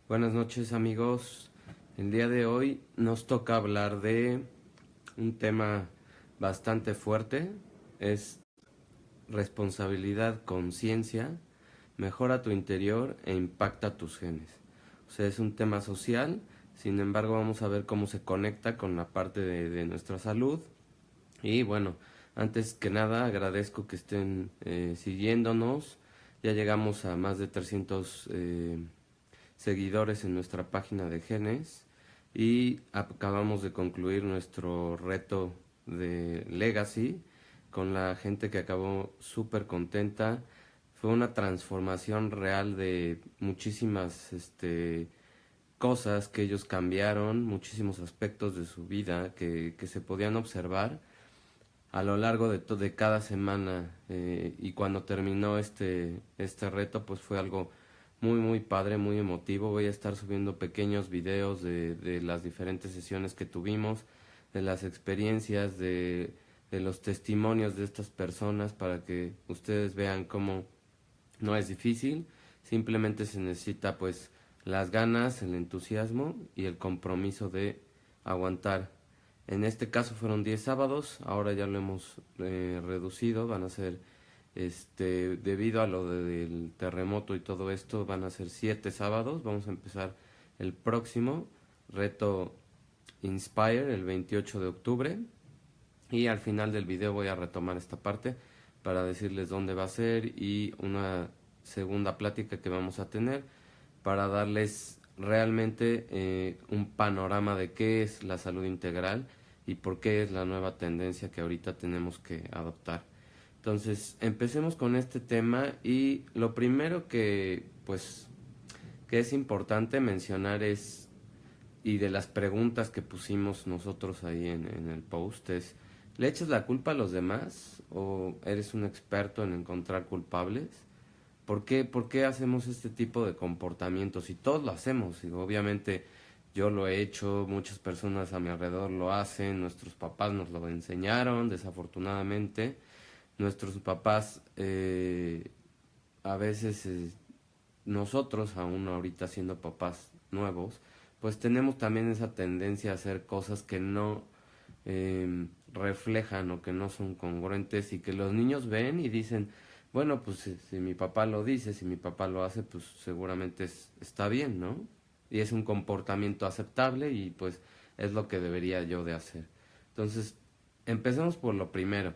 Buenas noches amigos, el día de hoy nos toca hablar de un tema bastante fuerte, es responsabilidad, conciencia, mejora tu interior e impacta tus genes. O sea, es un tema social, sin embargo vamos a ver cómo se conecta con la parte de nuestra salud. Y bueno, antes que nada agradezco que estén siguiéndonos, ya llegamos a más de 300 seguidores en nuestra página de genes y acabamos de concluir nuestro reto de Legacy con la gente que acabó súper contenta. Fue una transformación real de muchísimas cosas que ellos cambiaron, muchísimos aspectos de su vida que se podían observar a lo largo de cada semana, y cuando terminó este reto pues fue algo muy padre, muy emotivo. Voy a estar subiendo pequeños videos de las diferentes sesiones que tuvimos, de las experiencias, de los testimonios de estas personas para que ustedes vean cómo no es difícil, simplemente se necesita pues las ganas, el entusiasmo y el compromiso de aguantar. En este caso fueron 10 sábados, ahora ya lo hemos reducido, van a ser, debido a del terremoto y todo esto, van a ser 7 sábados. Vamos a empezar el próximo reto Inspire el 28 de octubre y al final del video voy a retomar esta parte para decirles dónde va a ser y una segunda plática que vamos a tener para darles realmente un panorama de qué es la salud integral y por qué es la nueva tendencia que ahorita tenemos que adoptar. Entonces, empecemos con este tema y lo primero que es importante mencionar es, y de las preguntas que pusimos nosotros ahí en el post es, ¿le echas la culpa a los demás o eres un experto en encontrar culpables? ¿Por qué hacemos este tipo de comportamientos? Y todos lo hacemos, y obviamente yo lo he hecho, muchas personas a mi alrededor lo hacen, nuestros papás nos lo enseñaron, desafortunadamente. Nuestros papás, a veces, nosotros, aún ahorita siendo papás nuevos, pues tenemos también esa tendencia a hacer cosas que no reflejan o que no son congruentes y que los niños ven y dicen, bueno, pues si mi papá lo dice, si mi papá lo hace, pues seguramente está bien, ¿no? Y es un comportamiento aceptable y pues es lo que debería yo de hacer. Entonces, empecemos por lo primero,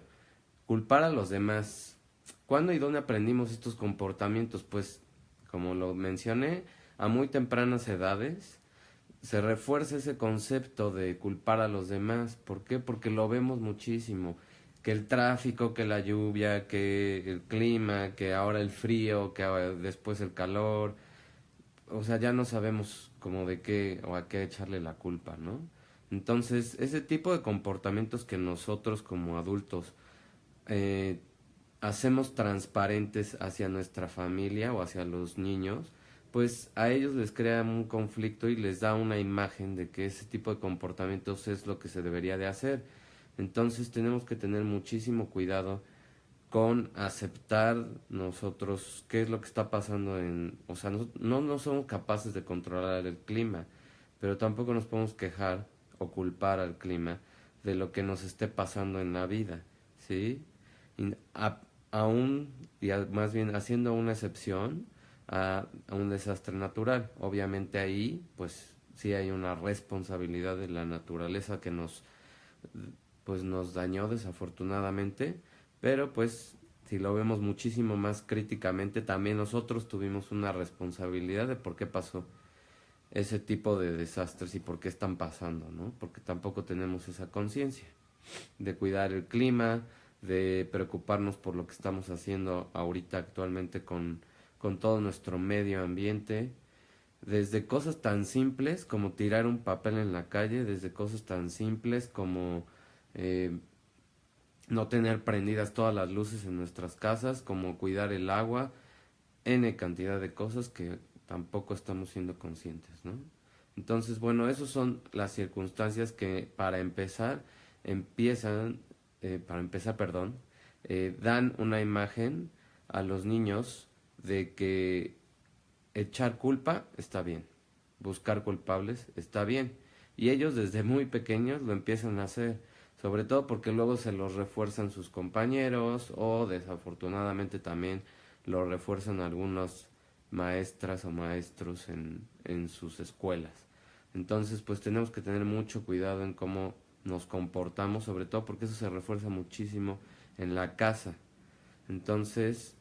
culpar a los demás. ¿Cuándo y dónde aprendimos estos comportamientos? Pues, como lo mencioné, a muy tempranas edades se refuerza ese concepto de culpar a los demás. ¿Por qué? Porque lo vemos muchísimo. Que el tráfico, que la lluvia, que el clima, que ahora el frío, que ahora después el calor. O sea, ya no sabemos como de qué o a qué echarle la culpa, ¿no? Entonces, ese tipo de comportamientos que nosotros como adultos eh, hacemos transparentes hacia nuestra familia o hacia los niños, pues a ellos les crea un conflicto y les da una imagen de que ese tipo de comportamientos es lo que se debería de hacer. Entonces tenemos que tener muchísimo cuidado con aceptar nosotros qué es lo que está pasando o sea, no somos capaces de controlar el clima, pero tampoco nos podemos quejar o culpar al clima de lo que nos esté pasando en la vida, ¿sí? Y aún, más bien haciendo una excepción a un desastre natural. Obviamente ahí, pues sí hay una responsabilidad de la naturaleza que pues nos dañó desafortunadamente, pero pues si lo vemos muchísimo más críticamente, también nosotros tuvimos una responsabilidad de por qué pasó ese tipo de desastres y por qué están pasando, ¿no? Porque tampoco tenemos esa conciencia de cuidar el clima, de preocuparnos por lo que estamos haciendo ahorita actualmente con todo nuestro medio ambiente, desde cosas tan simples como tirar un papel en la calle, desde cosas tan simples como eh, no tener prendidas todas las luces en nuestras casas, como cuidar el agua, n cantidad de cosas que tampoco estamos siendo conscientes, ¿no? Entonces, bueno, esas son las circunstancias que para empezar, perdón, dan una imagen a los niños de que echar culpa está bien. buscar culpables, está bien. Y ellos desde muy pequeños lo empiezan a hacer, sobre todo porque luego se los refuerzan sus compañeros o desafortunadamente también lo refuerzan algunos maestras o maestros en sus escuelas. Entonces, pues tenemos que tener mucho cuidado en cómo nos comportamos, sobre todo porque eso se refuerza muchísimo en la casa. Entonces,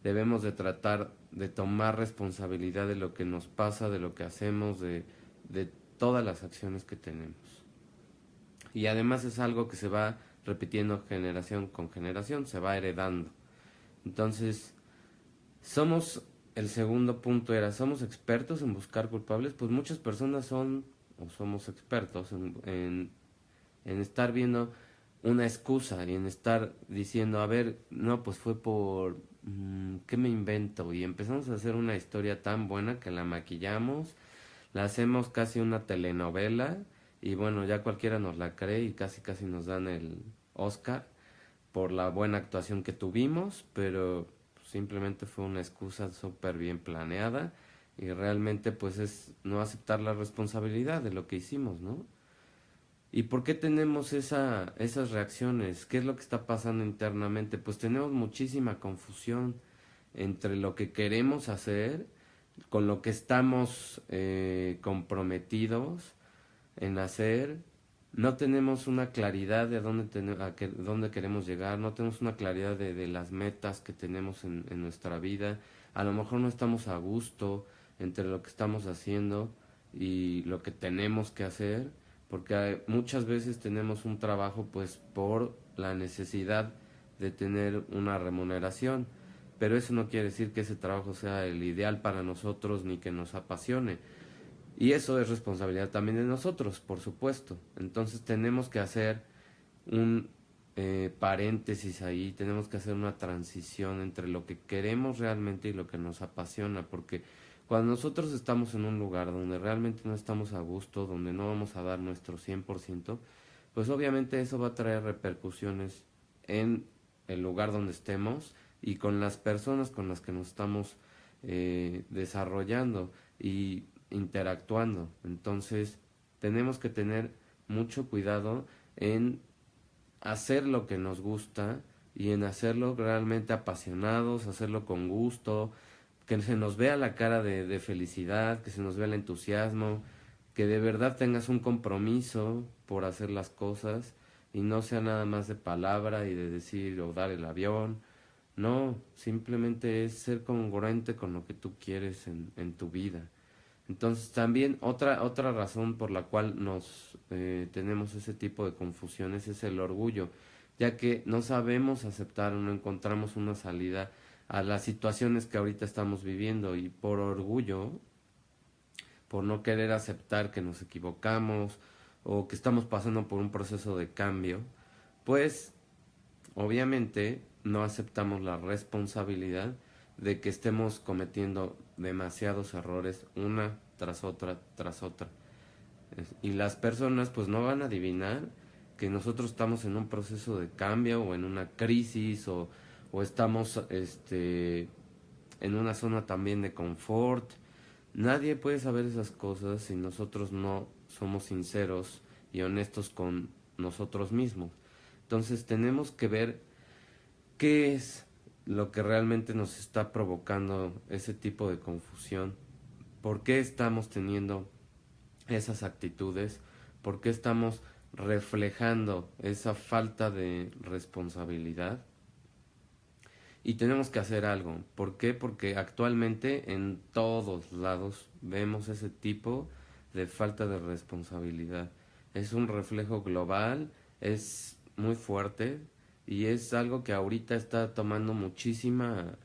debemos de tratar de tomar responsabilidad de lo que nos pasa, de lo que hacemos, de todas las acciones que tenemos. Y además es algo que se va repitiendo generación con generación, se va heredando. Entonces, somos, el segundo punto era, ¿somos expertos en buscar culpables? Pues muchas personas son, o somos expertos en estar viendo una excusa y en estar diciendo, a ver, no, pues fue por, ¿qué me invento? Y empezamos a hacer una historia tan buena que la maquillamos, la hacemos casi una telenovela y bueno, ya cualquiera nos la cree y casi casi nos dan el Oscar por la buena actuación que tuvimos, pero simplemente fue una excusa súper bien planeada y realmente pues es no aceptar la responsabilidad de lo que hicimos, ¿no? ¿Y por qué tenemos esas reacciones? ¿Qué es lo que está pasando internamente? Pues tenemos muchísima confusión entre lo que queremos hacer, con lo que estamos comprometidos en hacer. No tenemos una claridad de dónde queremos llegar, no tenemos una claridad de las metas que tenemos en nuestra vida. A lo mejor no estamos a gusto entre lo que estamos haciendo y lo que tenemos que hacer, porque muchas veces tenemos un trabajo pues por la necesidad de tener una remuneración, pero eso no quiere decir que ese trabajo sea el ideal para nosotros ni que nos apasione. Y eso es responsabilidad también de nosotros, por supuesto. Entonces tenemos que hacer un paréntesis ahí, tenemos que hacer una transición entre lo que queremos realmente y lo que nos apasiona, porque cuando nosotros estamos en un lugar donde realmente no estamos a gusto, donde no vamos a dar nuestro 100%, pues obviamente eso va a traer repercusiones en el lugar donde estemos y con las personas con las que nos estamos desarrollando y interactuando. Entonces tenemos que tener mucho cuidado en hacer lo que nos gusta y en hacerlo realmente apasionados, hacerlo con gusto, que se nos vea la cara de felicidad, que se nos vea el entusiasmo, que de verdad tengas un compromiso por hacer las cosas y no sea nada más de palabra y de decir o dar el avión. No, simplemente es ser congruente con lo que tú quieres en tu vida. Entonces también otra razón por la cual nos tenemos ese tipo de confusiones es el orgullo, ya que no sabemos aceptar o no encontramos una salida a las situaciones que ahorita estamos viviendo y por orgullo, por no querer aceptar que nos equivocamos o que estamos pasando por un proceso de cambio, pues obviamente no aceptamos la responsabilidad de que estemos cometiendo demasiados errores una tras otra tras otra. Y las personas pues no van a adivinar que nosotros estamos en un proceso de cambio o en una crisis o estamos en una zona también de confort. Nadie puede saber esas cosas si nosotros no somos sinceros y honestos con nosotros mismos. Entonces tenemos que ver qué es lo que realmente nos está provocando ese tipo de confusión, por qué estamos teniendo esas actitudes, por qué estamos reflejando esa falta de responsabilidad y tenemos que hacer algo. ¿Por qué? Porque actualmente en todos lados vemos ese tipo de falta de responsabilidad. Es un reflejo global, es muy fuerte y es algo que ahorita está tomando muchísimo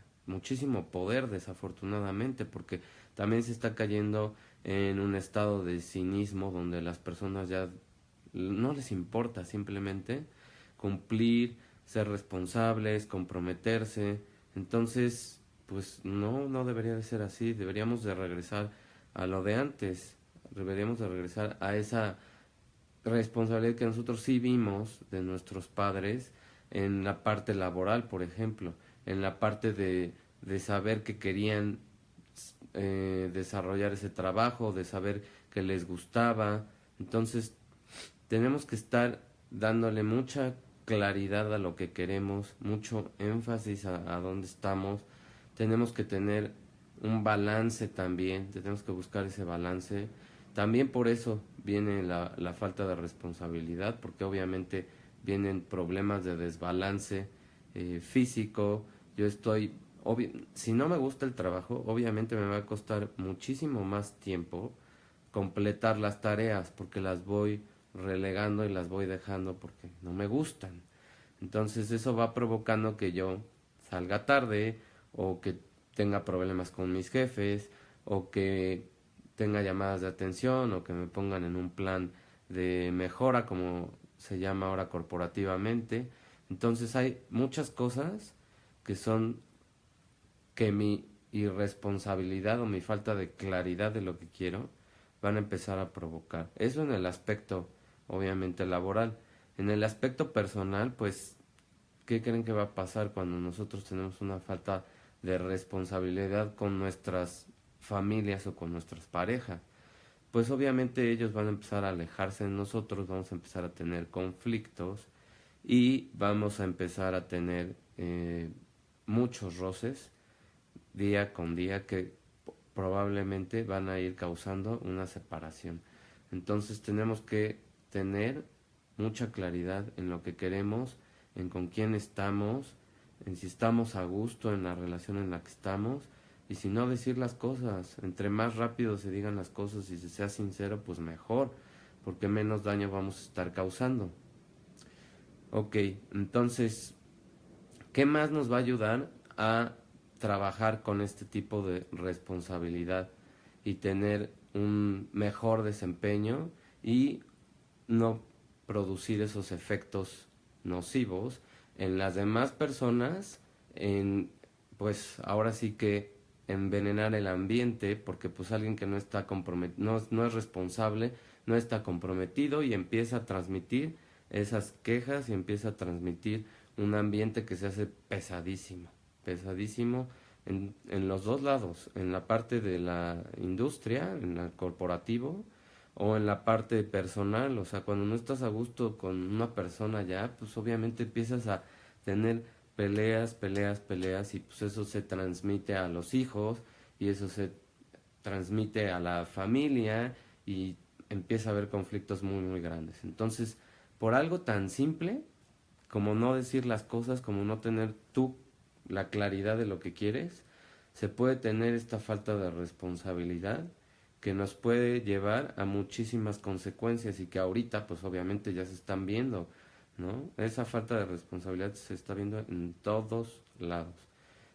poder desafortunadamente porque también se está cayendo en un estado de cinismo donde las personas ya no les importa simplemente cumplir, ser responsables, comprometerse. Entonces, pues no debería de ser así, deberíamos de regresar a lo de antes, deberíamos de regresar a esa responsabilidad que nosotros sí vimos de nuestros padres en la parte laboral, por ejemplo, en la parte de saber que querían desarrollar ese trabajo, de saber que les gustaba. Entonces tenemos que estar dándole mucha claridad a lo que queremos, mucho énfasis a dónde estamos. Tenemos que tener un balance también, tenemos que buscar ese balance. También por eso viene la falta de responsabilidad, porque obviamente vienen problemas de desbalance físico. Yo estoy, si no me gusta el trabajo, obviamente me va a costar muchísimo más tiempo completar las tareas, porque las voy relegando y las voy dejando porque no me gustan. Entonces eso va provocando que yo salga tarde o que tenga problemas con mis jefes o que tenga llamadas de atención o que me pongan en un plan de mejora como se llama ahora corporativamente. Entonces hay muchas cosas que son que mi irresponsabilidad o mi falta de claridad de lo que quiero van a empezar a provocar. Eso en el aspecto, obviamente, laboral. En el aspecto personal, pues, ¿qué creen que va a pasar cuando nosotros tenemos una falta de responsabilidad con nuestras familias o con nuestras parejas? Pues obviamente ellos van a empezar a alejarse de nosotros, vamos a empezar a tener conflictos y vamos a empezar a tener muchos roces día con día que probablemente van a ir causando una separación. Entonces tenemos que tener mucha claridad en lo que queremos, en con quién estamos, en si estamos a gusto en la relación en la que estamos y si no decir las cosas. Entre más rápido se digan las cosas y se sea sincero, pues mejor, porque menos daño vamos a estar causando. Ok, entonces, ¿qué más nos va a ayudar a trabajar con este tipo de responsabilidad y tener un mejor desempeño y no producir esos efectos nocivos en las demás personas, en pues ahora sí que envenenar el ambiente, porque pues alguien que no está comprometido, no es responsable, no está comprometido y empieza a transmitir esas quejas y empieza a transmitir un ambiente que se hace pesadísimo, pesadísimo en los dos lados, en la parte de la industria, en el corporativo, o en la parte personal. O sea, cuando no estás a gusto con una persona ya, pues obviamente empiezas a tener peleas, peleas, peleas y pues eso se transmite a los hijos y eso se transmite a la familia y empieza a haber conflictos muy, muy grandes. Entonces, por algo tan simple como no decir las cosas, como no tener tú la claridad de lo que quieres, se puede tener esta falta de responsabilidad que nos puede llevar a muchísimas consecuencias y que ahorita pues obviamente ya se están viendo, ¿no? Esa falta de responsabilidad se está viendo en todos lados.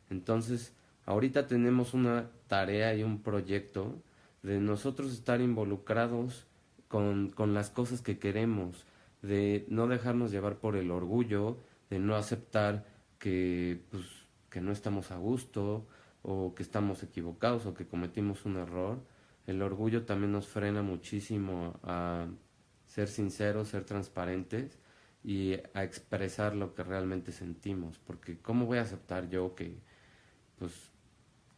Entonces, ahorita tenemos una tarea y un proyecto de nosotros estar involucrados con las cosas que queremos, de no dejarnos llevar por el orgullo, de no aceptar que, pues, que no estamos a gusto o que estamos equivocados o que cometimos un error. El orgullo también nos frena muchísimo a ser sinceros, ser transparentes y a expresar lo que realmente sentimos, porque ¿cómo voy a aceptar yo que pues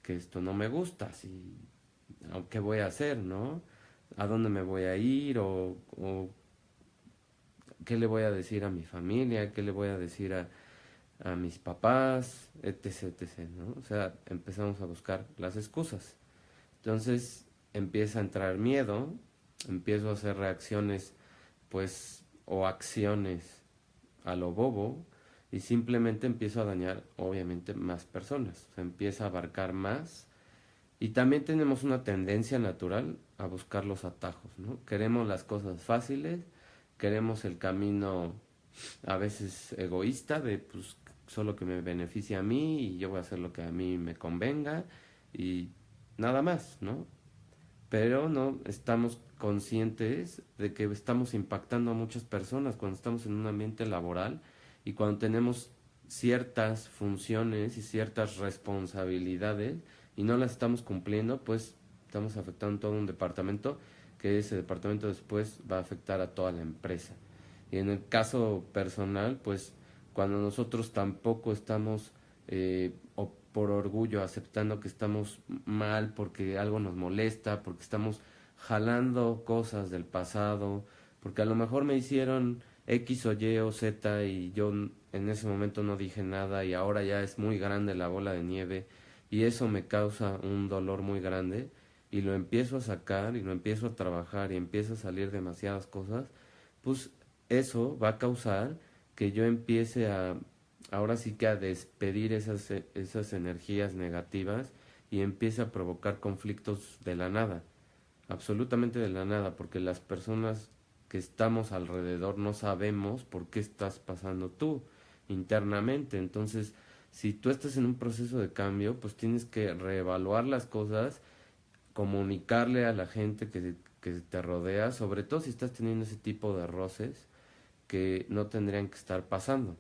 que esto no me gusta? Si, ¿qué voy a hacer, no? ¿A dónde me voy a ir? O ¿qué le voy a decir a mi familia? ¿Qué le voy a decir a mis papás? Etc, etc, ¿no? O sea, empezamos a buscar las excusas. Entonces empieza a entrar miedo, empiezo a hacer reacciones, pues, o acciones a lo bobo, y simplemente empiezo a dañar, obviamente, más personas. O sea, empieza a abarcar más. Y también tenemos una tendencia natural a buscar los atajos, ¿no? Queremos las cosas fáciles, queremos el camino a veces egoísta de, pues, solo que me beneficie a mí y yo voy a hacer lo que a mí me convenga y nada más, ¿no? Pero no estamos conscientes de que estamos impactando a muchas personas cuando estamos en un ambiente laboral y cuando tenemos ciertas funciones y ciertas responsabilidades y no las estamos cumpliendo, pues estamos afectando todo un departamento que ese departamento después va a afectar a toda la empresa. Y en el caso personal, pues cuando nosotros tampoco estamos por orgullo, aceptando que estamos mal porque algo nos molesta, porque estamos jalando cosas del pasado, porque a lo mejor me hicieron X o Y o Z y yo en ese momento no dije nada y ahora ya es muy grande la bola de nieve y eso me causa un dolor muy grande y lo empiezo a sacar y lo empiezo a trabajar y empieza a salir demasiadas cosas, pues eso va a causar que yo empiece a, ahora sí que a despedir esas energías negativas y empiece a provocar conflictos de la nada, absolutamente de la nada, porque las personas que estamos alrededor no sabemos por qué estás pasando tú internamente. Entonces, si tú estás en un proceso de cambio, pues tienes que reevaluar las cosas, comunicarle a la gente que te rodea, sobre todo si estás teniendo ese tipo de roces que no tendrían que estar pasando.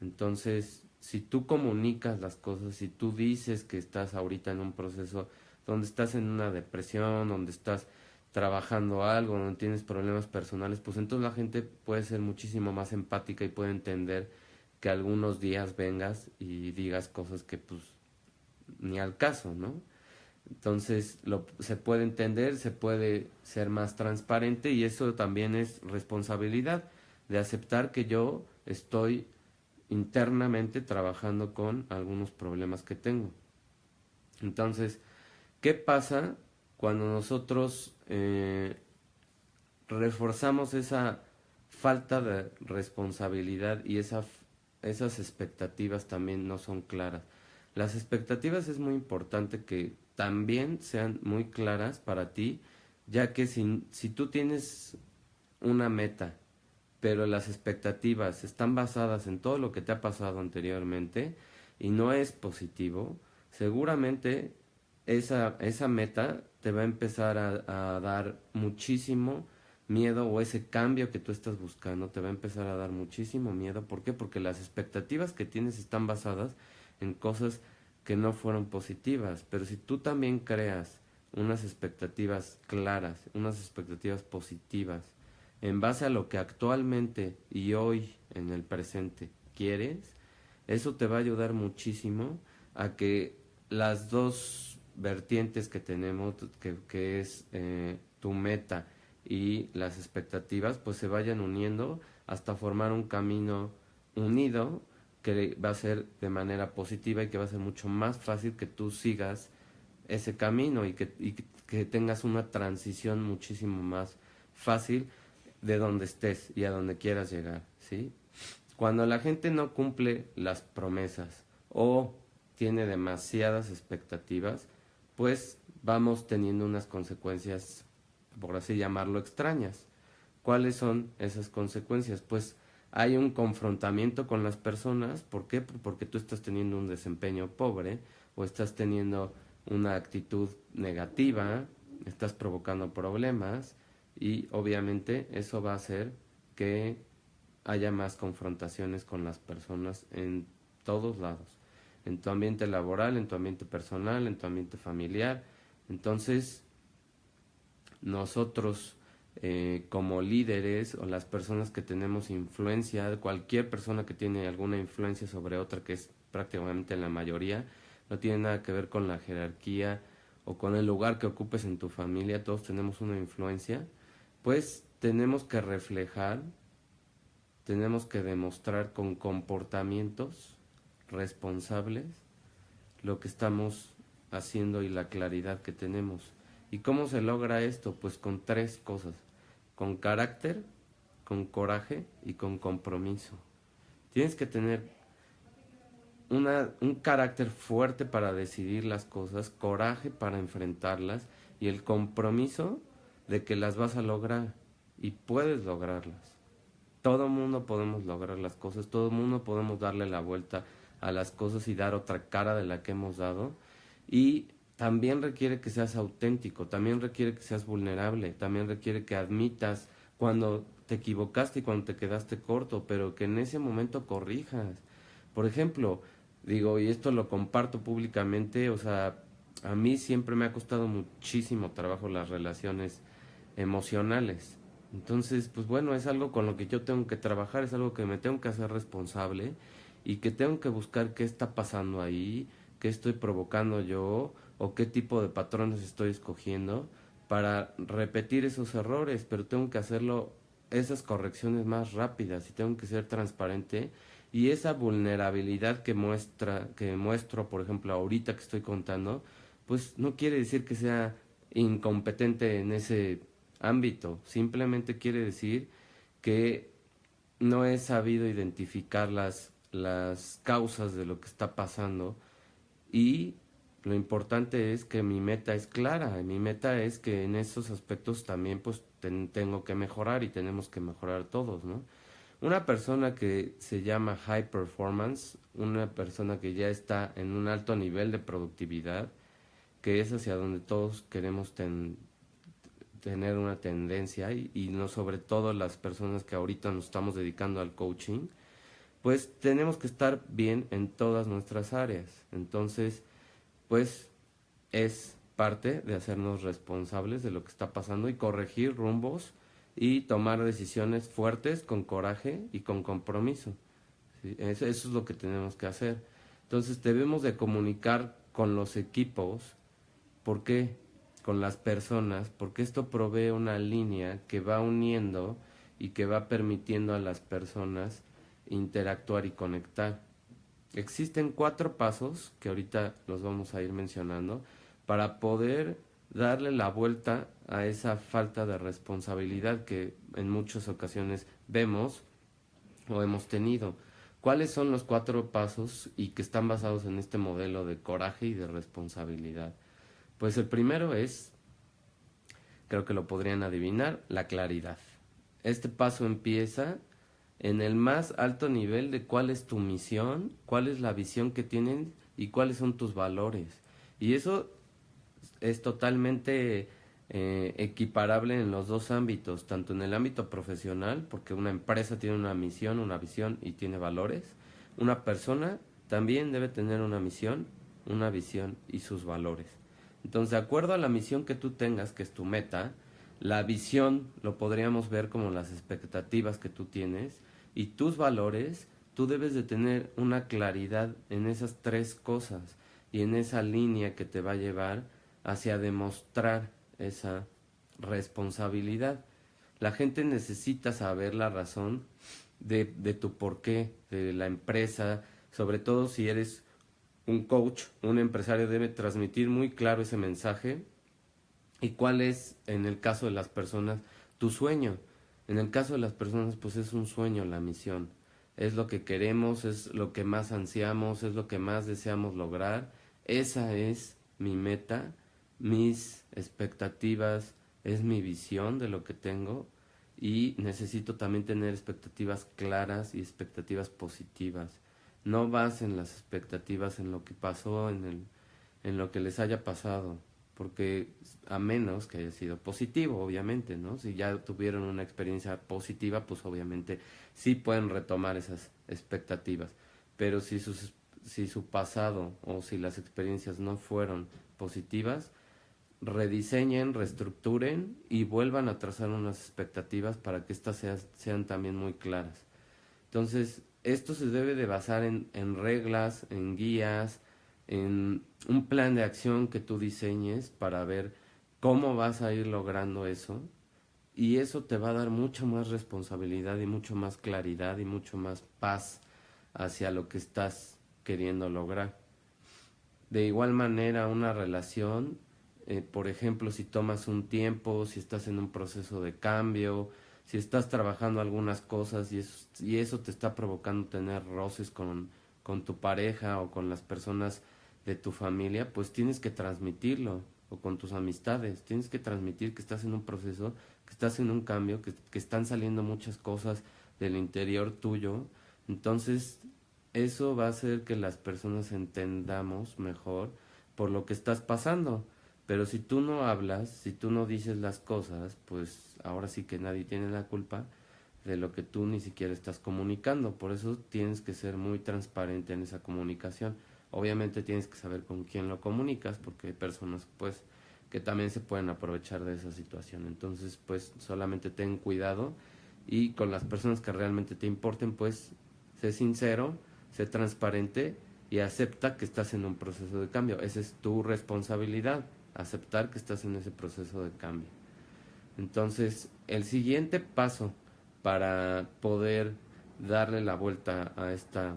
Entonces, si tú comunicas las cosas, si tú dices que estás ahorita en un proceso donde estás en una depresión, donde estás trabajando algo, donde tienes problemas personales, pues entonces la gente puede ser muchísimo más empática y puede entender que algunos días vengas y digas cosas que pues ni al caso, ¿no? Entonces se puede entender, se puede ser más transparente y eso también es responsabilidad de aceptar que yo estoy internamente trabajando con algunos problemas que tengo. Entonces, ¿qué pasa cuando nosotros reforzamos esa falta de responsabilidad y esas expectativas también no son claras? Las expectativas es muy importante que también sean muy claras para ti, ya que si tú tienes una meta, pero las expectativas están basadas en todo lo que te ha pasado anteriormente y no es positivo, seguramente esa meta te va a empezar a dar muchísimo miedo o ese cambio que tú estás buscando te va a empezar a dar muchísimo miedo. ¿Por qué? Porque las expectativas que tienes están basadas en cosas que no fueron positivas. Pero si tú también creas unas expectativas claras, unas expectativas positivas, en base a lo que actualmente y hoy en el presente quieres, eso te va a ayudar muchísimo a que las dos vertientes que tenemos, que es tu meta y las expectativas, pues se vayan uniendo hasta formar un camino unido que va a ser de manera positiva y que va a ser mucho más fácil que tú sigas ese camino y que tengas una transición muchísimo más fácil de donde estés y a donde quieras llegar, ¿sí? Cuando la gente no cumple las promesas o tiene demasiadas expectativas, pues vamos teniendo unas consecuencias, por así llamarlo, extrañas. ¿Cuáles son esas consecuencias? Pues hay un confrontamiento con las personas. ¿Por qué? Porque tú estás teniendo un desempeño pobre o estás teniendo una actitud negativa, estás provocando problemas y obviamente eso va a hacer que haya más confrontaciones con las personas en todos lados, en tu ambiente laboral, en tu ambiente personal, en tu ambiente familiar. Entonces, nosotros como líderes o las personas que tenemos influencia, cualquier persona que tiene alguna influencia sobre otra, que es prácticamente la mayoría, no tiene nada que ver con la jerarquía o con el lugar que ocupes en tu familia, todos tenemos una influencia, pues tenemos que reflejar, tenemos que demostrar con comportamientos responsables lo que estamos haciendo y la claridad que tenemos. ¿Y cómo se logra esto? Pues con tres cosas: con carácter, con coraje y con compromiso. Tienes que tener un carácter fuerte para decidir las cosas, coraje para enfrentarlas y el compromiso de que las vas a lograr y puedes lograrlas. Todo mundo podemos lograr las cosas, todo mundo podemos darle la vuelta a las cosas y dar otra cara de la que hemos dado. Y también requiere que seas auténtico, también requiere que seas vulnerable, también requiere que admitas cuando te equivocaste y cuando te quedaste corto, pero que en ese momento corrijas. Por ejemplo, digo, y esto lo comparto públicamente, o sea, a mí siempre me ha costado muchísimo trabajo las relaciones emocionales. Entonces, pues bueno, es algo con lo que yo tengo que trabajar, es algo que me tengo que hacer responsable y que tengo que buscar qué está pasando ahí, qué estoy provocando yo o qué tipo de patrones estoy escogiendo para repetir esos errores, pero tengo que hacerlo, esas correcciones más rápidas y tengo que ser transparente y esa vulnerabilidad que muestro, por ejemplo, ahorita que estoy contando, pues no quiere decir que sea incompetente en ese ámbito, simplemente quiere decir que no he sabido identificar las causas de lo que está pasando y lo importante es que mi meta es clara, mi meta es que en esos aspectos también pues tengo que mejorar y tenemos que mejorar todos, ¿no? Una persona que se llama high performance, una persona que ya está en un alto nivel de productividad, que es hacia donde todos queremos tener una tendencia y no sobre todo las personas que ahorita nos estamos dedicando al coaching, pues tenemos que estar bien en todas nuestras áreas. Entonces, pues es parte de hacernos responsables de lo que está pasando y corregir rumbos y tomar decisiones fuertes con coraje y con compromiso. ¿Sí? Eso es lo que tenemos que hacer. Entonces debemos de comunicar con los equipos. ¿Por qué? Con las personas, porque esto provee una línea que va uniendo y que va permitiendo a las personas interactuar y conectar. Existen 4 pasos que ahorita los vamos a ir mencionando para poder darle la vuelta a esa falta de responsabilidad que en muchas ocasiones vemos o hemos tenido. ¿Cuáles son los 4 pasos y que están basados en este modelo de coraje y de responsabilidad? Pues el primero es, creo que lo podrían adivinar, la claridad. Este paso empieza en el más alto nivel de cuál es tu misión, cuál es la visión que tienen y cuáles son tus valores. Y eso es totalmente equiparable en los dos ámbitos, tanto en el ámbito profesional, porque una empresa tiene una misión, una visión y tiene valores. Una persona también debe tener una misión, una visión y sus valores. Entonces, de acuerdo a la misión que tú tengas, que es tu meta, la visión lo podríamos ver como las expectativas que tú tienes y tus valores, tú debes de tener una claridad en esas 3 cosas y en esa línea que te va a llevar hacia demostrar esa responsabilidad. La gente necesita saber la razón de tu porqué, de la empresa, sobre todo si eres un coach, un empresario debe transmitir muy claro ese mensaje y cuál es, en el caso de las personas, tu sueño. En el caso de las personas, pues es un sueño la misión. Es lo que queremos, es lo que más ansiamos, es lo que más deseamos lograr. Esa es mi meta, mis expectativas, es mi visión de lo que tengo y necesito también tener expectativas claras y expectativas positivas. No basen las expectativas en lo que pasó, en lo que les haya pasado, porque a menos que haya sido positivo, obviamente, ¿no? Si ya tuvieron una experiencia positiva, pues obviamente sí pueden retomar esas expectativas, pero si su pasado o si las experiencias no fueron positivas, rediseñen, reestructuren y vuelvan a trazar unas expectativas para que éstas sean también muy claras. Entonces, esto se debe de basar en reglas, en guías, en un plan de acción que tú diseñes para ver cómo vas a ir logrando eso. Y eso te va a dar mucha más responsabilidad y mucho más claridad y mucho más paz hacia lo que estás queriendo lograr. De igual manera, una relación, por ejemplo, si tomas un tiempo, si estás en un proceso de cambio, si estás trabajando algunas cosas y eso te está provocando tener roces con tu pareja o con las personas de tu familia, pues tienes que transmitirlo, o con tus amistades, tienes que transmitir que estás en un proceso, que estás en un cambio, que están saliendo muchas cosas del interior tuyo. Entonces eso va a hacer que las personas entendamos mejor por lo que estás pasando. Pero si tú no hablas, si tú no dices las cosas, pues ahora sí que nadie tiene la culpa de lo que tú ni siquiera estás comunicando. Por eso tienes que ser muy transparente en esa comunicación. Obviamente tienes que saber con quién lo comunicas, porque hay personas pues que también se pueden aprovechar de esa situación. Entonces pues solamente ten cuidado y con las personas que realmente te importen pues sé sincero, sé transparente y acepta que estás en un proceso de cambio. Esa es tu responsabilidad, aceptar que estás en ese proceso de cambio. Entonces, el siguiente paso para poder darle la vuelta a esta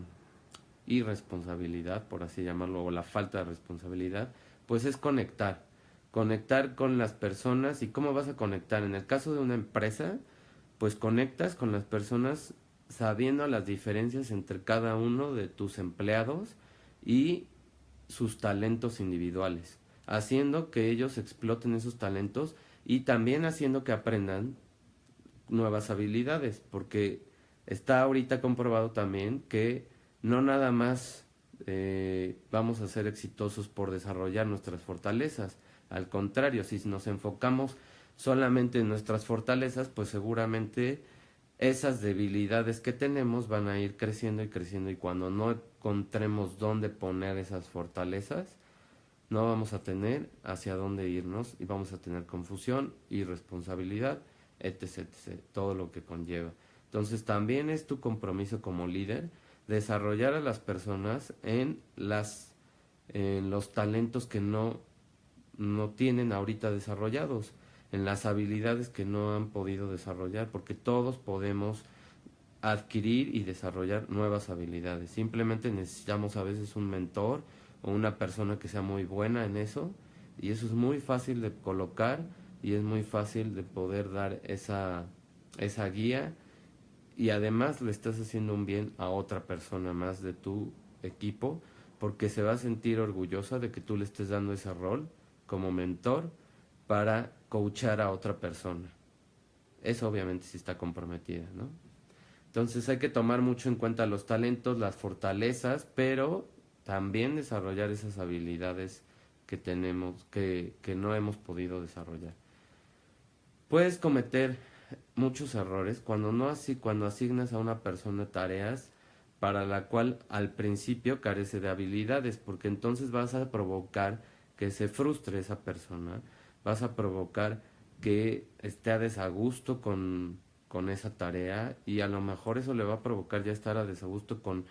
irresponsabilidad, por así llamarlo, o la falta de responsabilidad, pues es conectar. Conectar con las personas. ¿Y cómo vas a conectar? En el caso de una empresa, pues conectas con las personas sabiendo las diferencias entre cada uno de tus empleados y sus talentos individuales, haciendo que ellos exploten esos talentos y también haciendo que aprendan nuevas habilidades, porque está ahorita comprobado también que no nada más vamos a ser exitosos por desarrollar nuestras fortalezas, al contrario, si nos enfocamos solamente en nuestras fortalezas, pues seguramente esas debilidades que tenemos van a ir creciendo y creciendo, y cuando no encontremos dónde poner esas fortalezas, no vamos a tener hacia dónde irnos y vamos a tener confusión, irresponsabilidad, etc, etc, todo lo que conlleva. Entonces también es tu compromiso como líder desarrollar a las personas en los talentos que no tienen ahorita desarrollados, en las habilidades que no han podido desarrollar, porque todos podemos adquirir y desarrollar nuevas habilidades. Simplemente necesitamos a veces un mentor o una persona que sea muy buena en eso, y eso es muy fácil de colocar y es muy fácil de poder dar esa guía, y además le estás haciendo un bien a otra persona más de tu equipo, porque se va a sentir orgullosa de que tú le estés dando ese rol como mentor para coachar a otra persona. Eso obviamente sí está comprometida, ¿no? Entonces hay que tomar mucho en cuenta los talentos, las fortalezas, pero también desarrollar esas habilidades que tenemos, que no hemos podido desarrollar. Puedes cometer muchos errores cuando asignas a una persona tareas para la cual al principio carece de habilidades, porque entonces vas a provocar que se frustre esa persona, vas a provocar que esté a desagusto con esa tarea, y a lo mejor eso le va a provocar ya estar a desagusto con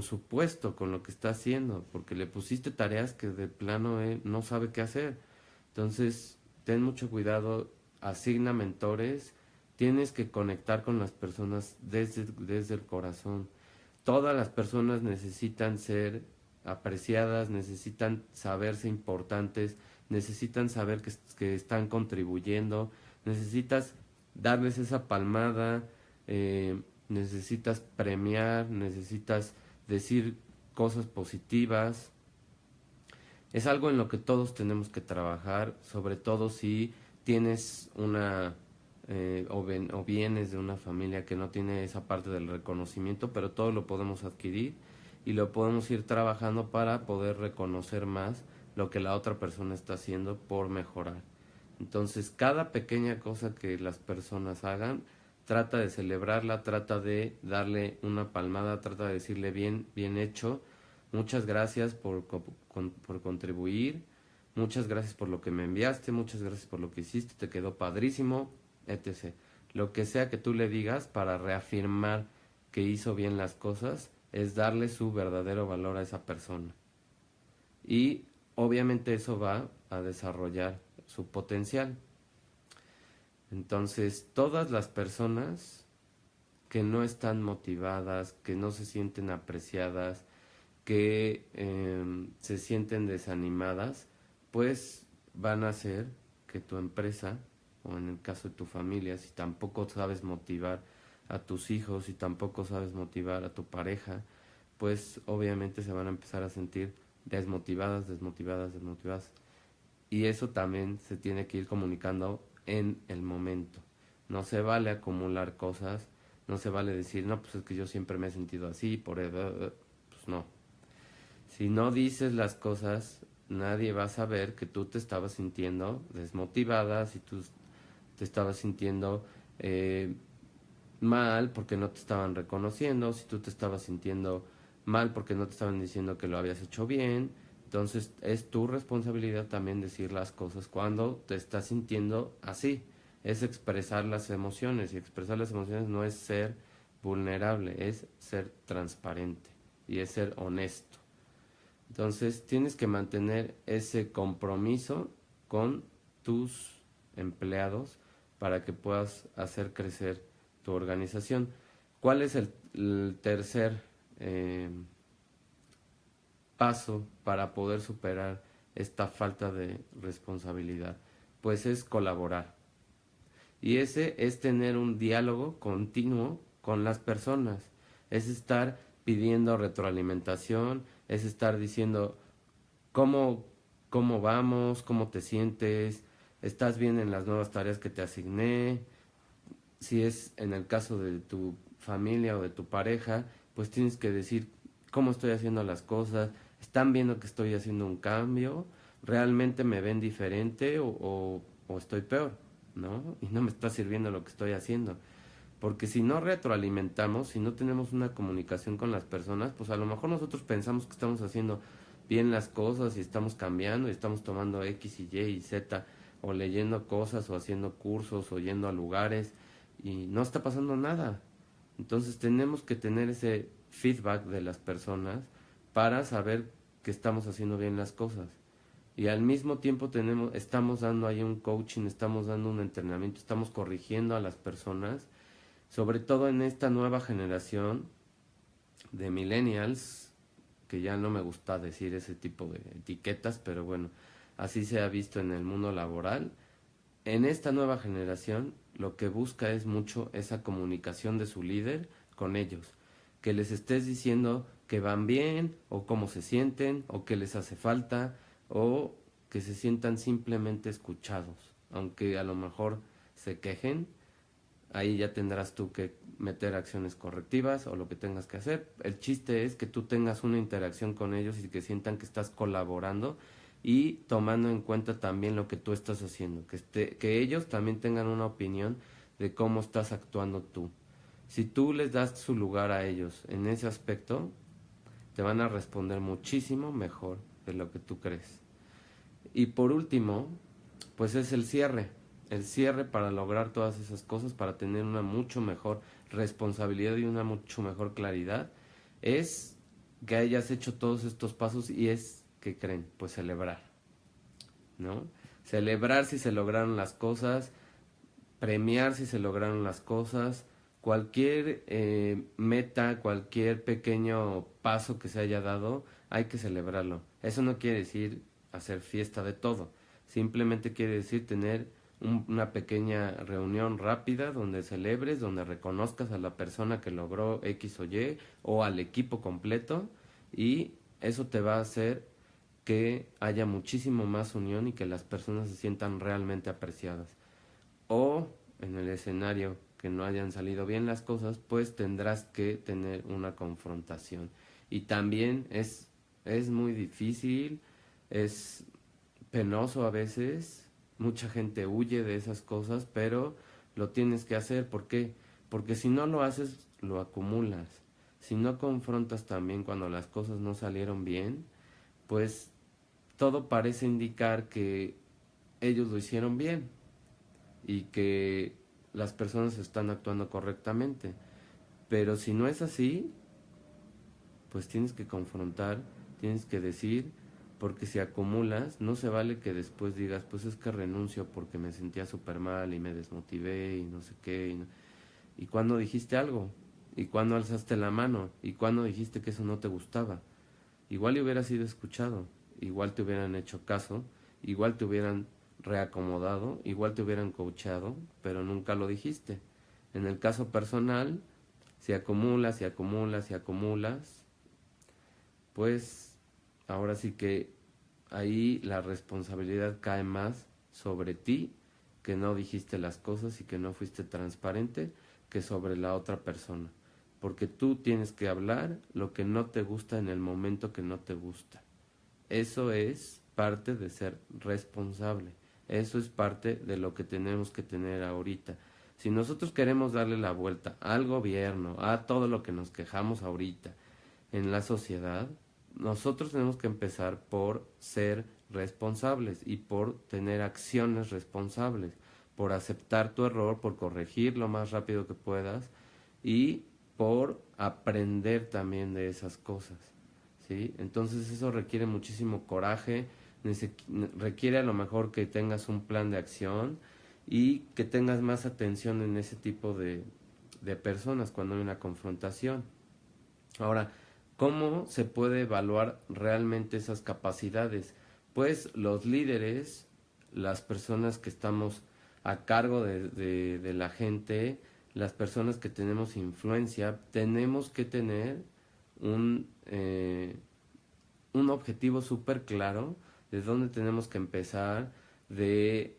su puesto, con lo que está haciendo, porque le pusiste tareas que de plano no sabe qué hacer. Entonces, ten mucho cuidado, asigna mentores, tienes que conectar con las personas desde el corazón. Todas las personas necesitan ser apreciadas, necesitan saberse importantes, necesitan saber que están contribuyendo, necesitas darles esa palmada, necesitas premiar, necesitas decir cosas positivas. Es algo en lo que todos tenemos que trabajar, sobre todo si tienes o vienes de una familia que no tiene esa parte del reconocimiento, pero todo lo podemos adquirir y lo podemos ir trabajando para poder reconocer más lo que la otra persona está haciendo por mejorar. Entonces, cada pequeña cosa que las personas hagan, trata de celebrarla, trata de darle una palmada, trata de decirle bien, bien hecho, muchas gracias por contribuir, muchas gracias por lo que me enviaste, muchas gracias por lo que hiciste, te quedó padrísimo, etc. Lo que sea que tú le digas para reafirmar que hizo bien las cosas es darle su verdadero valor a esa persona. Y obviamente eso va a desarrollar su potencial. Entonces, todas las personas que no están motivadas, que no se sienten apreciadas, que se sienten desanimadas, pues van a hacer que tu empresa, o en el caso de tu familia, si tampoco sabes motivar a tus hijos, si tampoco sabes motivar a tu pareja, pues obviamente se van a empezar a sentir desmotivadas, desmotivadas, desmotivadas. Y eso también se tiene que ir comunicando en el momento. No se vale acumular cosas, no se vale decir, no, pues es que yo siempre me he sentido así, pues no. Si no dices las cosas, nadie va a saber que tú te estabas sintiendo desmotivada, si tú te estabas sintiendo mal porque no te estaban reconociendo, si tú te estabas sintiendo mal porque no te estaban diciendo que lo habías hecho bien. Entonces es tu responsabilidad también decir las cosas cuando te estás sintiendo así. Es expresar las emociones, y expresar las emociones no es ser vulnerable, es ser transparente y es ser honesto. Entonces tienes que mantener ese compromiso con tus empleados para que puedas hacer crecer tu organización. ¿Cuál es el tercer eh, paso para poder superar esta falta de responsabilidad? Pues es colaborar. Y ese es tener un diálogo continuo con las personas. Es estar pidiendo retroalimentación, es estar diciendo cómo, cómo vamos, cómo te sientes, estás bien en las nuevas tareas que te asigné. Si es en el caso de tu familia o de tu pareja, pues tienes que decir cómo estoy haciendo las cosas, están viendo que estoy haciendo un cambio, realmente me ven diferente o estoy peor, ¿no? Y no me está sirviendo lo que estoy haciendo. Porque si no retroalimentamos, si no tenemos una comunicación con las personas, pues a lo mejor nosotros pensamos que estamos haciendo bien las cosas y estamos cambiando y estamos tomando X y Y y Z o leyendo cosas o haciendo cursos o yendo a lugares y no está pasando nada. Entonces tenemos que tener ese feedback de las personas para saber que estamos haciendo bien las cosas. Y al mismo tiempo estamos dando ahí un coaching, estamos dando un entrenamiento, estamos corrigiendo a las personas, sobre todo en esta nueva generación de millennials, que ya no me gusta decir ese tipo de etiquetas, pero bueno, así se ha visto en el mundo laboral. En esta nueva generación lo que busca es mucho esa comunicación de su líder con ellos, que les estés diciendo que van bien o cómo se sienten o qué les hace falta o que se sientan simplemente escuchados, aunque a lo mejor se quejen, ahí ya tendrás tú que meter acciones correctivas o lo que tengas que hacer. El chiste es que tú tengas una interacción con ellos y que sientan que estás colaborando y tomando en cuenta también lo que tú estás haciendo, que ellos también tengan una opinión de cómo estás actuando tú. Si tú les das su lugar a ellos en ese aspecto, te van a responder muchísimo mejor de lo que tú crees. Y por último, pues es el cierre. El cierre para lograr todas esas cosas, para tener una mucho mejor responsabilidad y una mucho mejor claridad, es que hayas hecho todos estos pasos y es, ¿qué creen? Pues celebrar, ¿no? Celebrar si se lograron las cosas, premiar si se lograron las cosas, cualquier meta, cualquier pequeño paso que se haya dado, hay que celebrarlo. Eso no quiere decir hacer fiesta de todo, simplemente quiere decir tener una pequeña reunión rápida donde celebres, donde reconozcas a la persona que logró X o Y o al equipo completo y eso te va a hacer que haya muchísimo más unión y que las personas se sientan realmente apreciadas. O en el escenario que no hayan salido bien las cosas, pues tendrás que tener una confrontación. Y también es muy difícil, es penoso a veces, mucha gente huye de esas cosas, pero lo tienes que hacer. ¿Por qué? Porque si no lo haces, lo acumulas. Si no confrontas también cuando las cosas no salieron bien, pues todo parece indicar que ellos lo hicieron bien y que las personas están actuando correctamente. Pero si no es así, pues tienes que confrontar, tienes que decir, porque si acumulas, no se vale que después digas, pues es que renuncio porque me sentía súper mal y me desmotivé y no sé qué. ¿Y cuándo dijiste algo? ¿Y cuándo alzaste la mano? ¿Y cuándo dijiste que eso no te gustaba? Igual hubiera sido escuchado, igual te hubieran hecho caso, igual te hubieran reacomodado, igual te hubieran coachado, pero nunca lo dijiste. En el caso personal, si acumulas y acumulas y acumulas, pues ahora sí que ahí la responsabilidad cae más sobre ti, que no dijiste las cosas y que no fuiste transparente, que sobre la otra persona. Porque tú tienes que hablar lo que no te gusta en el momento que no te gusta. Eso es parte de ser responsable. Eso es parte de lo que tenemos que tener ahorita. Si nosotros queremos darle la vuelta al gobierno, a todo lo que nos quejamos ahorita en la sociedad, nosotros tenemos que empezar por ser responsables y por tener acciones responsables, por aceptar tu error, por corregir lo más rápido que puedas y por aprender también de esas cosas, ¿sí? Entonces eso requiere muchísimo coraje, requiere a lo mejor que tengas un plan de acción y que tengas más atención en ese tipo de personas cuando hay una confrontación. Ahora, ¿cómo se puede evaluar realmente esas capacidades? Pues los líderes, las personas que estamos a cargo de la gente, las personas que tenemos influencia, tenemos que tener un, eh, un objetivo súper claro de dónde tenemos que empezar, de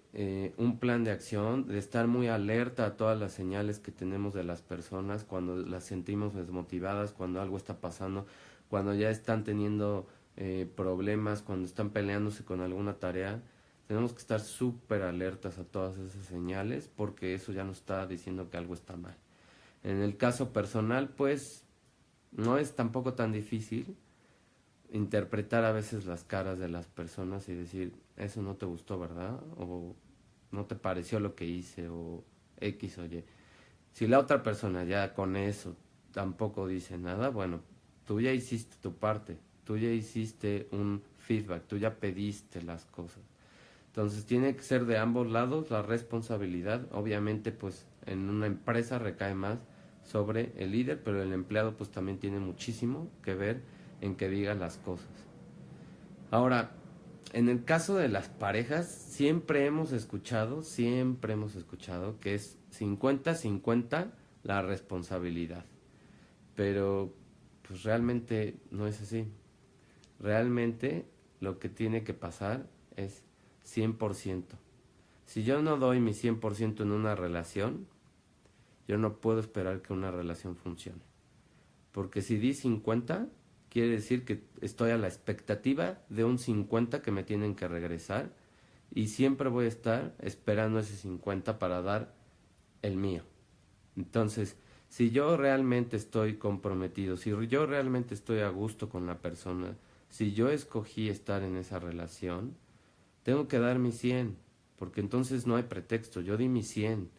un plan de acción, de estar muy alerta a todas las señales que tenemos de las personas cuando las sentimos desmotivadas, cuando algo está pasando, cuando ya están teniendo problemas, cuando están peleándose con alguna tarea. Tenemos que estar súper alertas a todas esas señales porque eso ya nos está diciendo que algo está mal. En el caso personal, pues no es tampoco tan difícil interpretar a veces las caras de las personas y decir, eso no te gustó, ¿verdad? O no te pareció lo que hice, o X o Y. Si la otra persona ya con eso tampoco dice nada, bueno, tú ya hiciste tu parte, tú ya hiciste un feedback, tú ya pediste las cosas. Entonces tiene que ser de ambos lados la responsabilidad. Obviamente pues en una empresa recae más sobre el líder, pero el empleado pues también tiene muchísimo que ver en que diga las cosas. Ahora, en el caso de las parejas, siempre hemos escuchado que es 50-50 la responsabilidad. Pero pues realmente no es así. Realmente lo que tiene que pasar es 100%. Si yo no doy mi 100% en una relación, yo no puedo esperar que una relación funcione. Porque si di 50, quiere decir que estoy a la expectativa de un 50 que me tienen que regresar y siempre voy a estar esperando ese 50 para dar el mío. Entonces, si yo realmente estoy comprometido, si yo realmente estoy a gusto con la persona, si yo escogí estar en esa relación, tengo que dar mi 100, porque entonces no hay pretexto, yo di mi 100.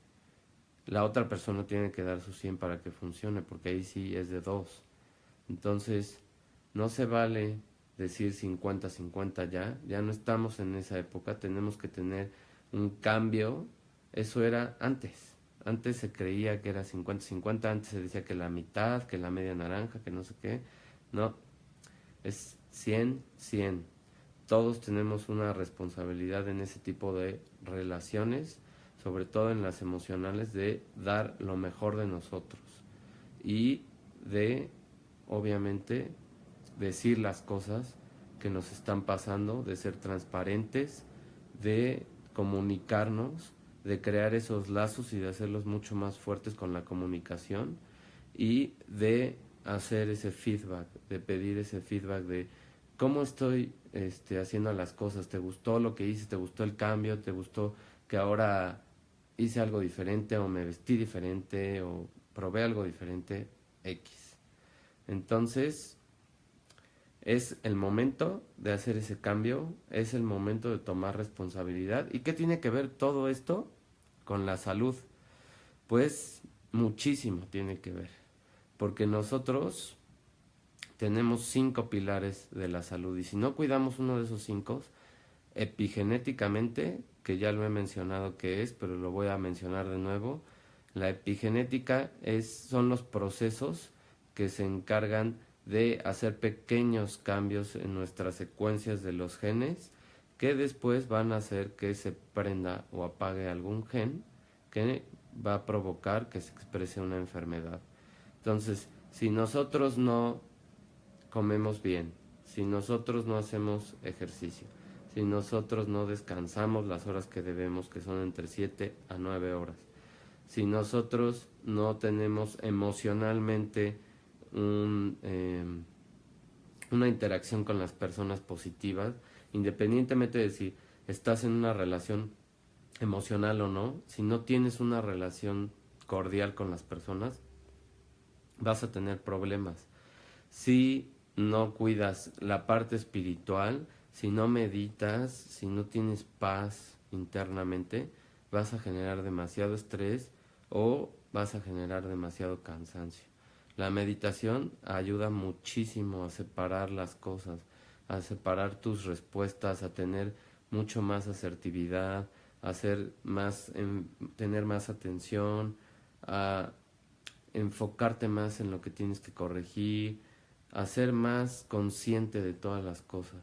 La otra persona tiene que dar su 100 para que funcione, porque ahí sí es de dos. Entonces, no se vale decir 50-50 ya, ya no estamos en esa época, tenemos que tener un cambio. Eso era antes. Antes se creía que era 50-50, antes se decía que la mitad, que la media naranja, que no sé qué. No, es 100-100. Todos tenemos una responsabilidad en ese tipo de relaciones, sobre todo en las emocionales, de dar lo mejor de nosotros y de, obviamente, decir las cosas que nos están pasando, de ser transparentes, de comunicarnos, de crear esos lazos y de hacerlos mucho más fuertes con la comunicación y de hacer ese feedback, de pedir ese feedback de cómo estoy haciendo las cosas, te gustó lo que hice, te gustó el cambio, te gustó que ahora hice algo diferente o me vestí diferente o probé algo diferente, X. Entonces, es el momento de hacer ese cambio, es el momento de tomar responsabilidad. ¿Y qué tiene que ver todo esto con la salud? Pues muchísimo tiene que ver, porque nosotros tenemos 5 pilares de la salud y si no cuidamos uno de esos 5, epigenéticamente, que ya lo he mencionado que es, pero lo voy a mencionar de nuevo, la epigenética son los procesos que se encargan de hacer pequeños cambios en nuestras secuencias de los genes que después van a hacer que se prenda o apague algún gen que va a provocar que se exprese una enfermedad. Entonces, si nosotros no comemos bien, si nosotros no hacemos ejercicio, si nosotros no descansamos las horas que debemos, que son entre 7 a 9 horas, si nosotros no tenemos emocionalmente una interacción con las personas positivas, independientemente de si estás en una relación emocional o no, si no tienes una relación cordial con las personas, vas a tener problemas. Si no cuidas la parte espiritual, si no meditas, si no tienes paz internamente, vas a generar demasiado estrés o vas a generar demasiado cansancio. La meditación ayuda muchísimo a separar las cosas, a separar tus respuestas, a tener mucho más asertividad, a tener más atención, a enfocarte más en lo que tienes que corregir, a ser más consciente de todas las cosas.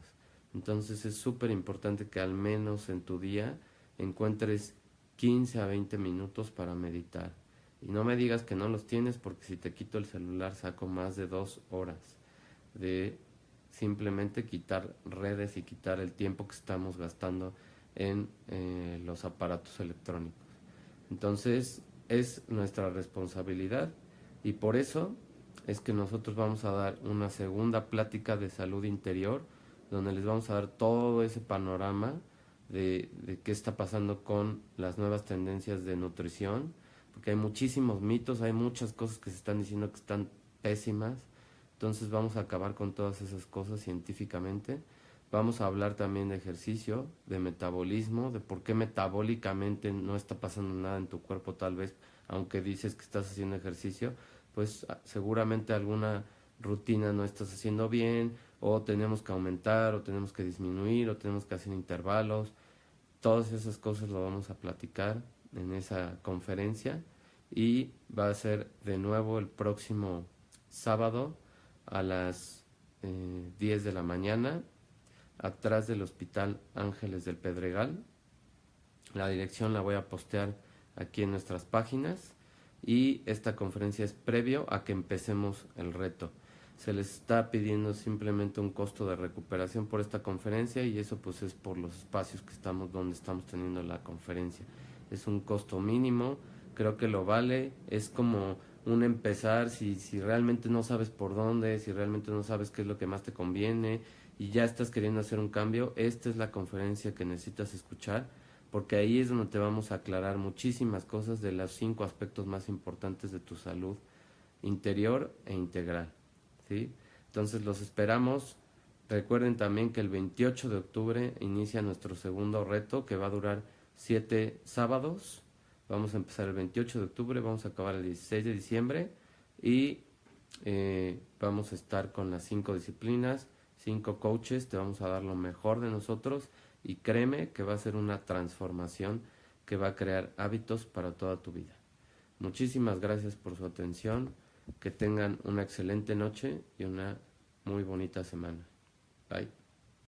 Entonces es súper importante que al menos en tu día encuentres 15 a 20 minutos para meditar. Y no me digas que no los tienes, porque si te quito el celular saco más de 2 horas de simplemente quitar redes y quitar el tiempo que estamos gastando en los aparatos electrónicos. Entonces es nuestra responsabilidad, y por eso es que nosotros vamos a dar una segunda plática de salud interior, donde les vamos a dar todo ese panorama de qué está pasando con las nuevas tendencias de nutrición, porque hay muchísimos mitos, hay muchas cosas que se están diciendo que están pésimas. Entonces vamos a acabar con todas esas cosas científicamente. Vamos a hablar también de ejercicio, de metabolismo, de por qué metabólicamente no está pasando nada en tu cuerpo tal vez, aunque dices que estás haciendo ejercicio, pues seguramente alguna rutina no estás haciendo bien, o tenemos que aumentar, o tenemos que disminuir, o tenemos que hacer intervalos. Todas esas cosas lo vamos a platicar en esa conferencia, y va a ser de nuevo el próximo sábado a las 10 de la mañana, atrás del Hospital Ángeles del Pedregal. La dirección la voy a postear aquí en nuestras páginas, y esta conferencia es previo a que empecemos el reto. Se les está pidiendo simplemente un costo de recuperación por esta conferencia, y eso pues es por los espacios que estamos donde estamos teniendo la conferencia. Es un costo mínimo, creo que lo vale, es como un empezar. Si realmente no sabes por dónde, si realmente no sabes qué es lo que más te conviene y ya estás queriendo hacer un cambio, esta es la conferencia que necesitas escuchar, porque ahí es donde te vamos a aclarar muchísimas cosas de los 5 aspectos más importantes de tu salud interior e integral, ¿sí? Entonces los esperamos. Recuerden también que el 28 de octubre inicia nuestro segundo reto, que va a durar 7 sábados. Vamos a empezar el 28 de octubre, vamos a acabar el 16 de diciembre, y vamos a estar con las 5 disciplinas, 5 coaches, te vamos a dar lo mejor de nosotros, y créeme que va a ser una transformación que va a crear hábitos para toda tu vida. Muchísimas gracias por su atención, que tengan una excelente noche y una muy bonita semana. Bye.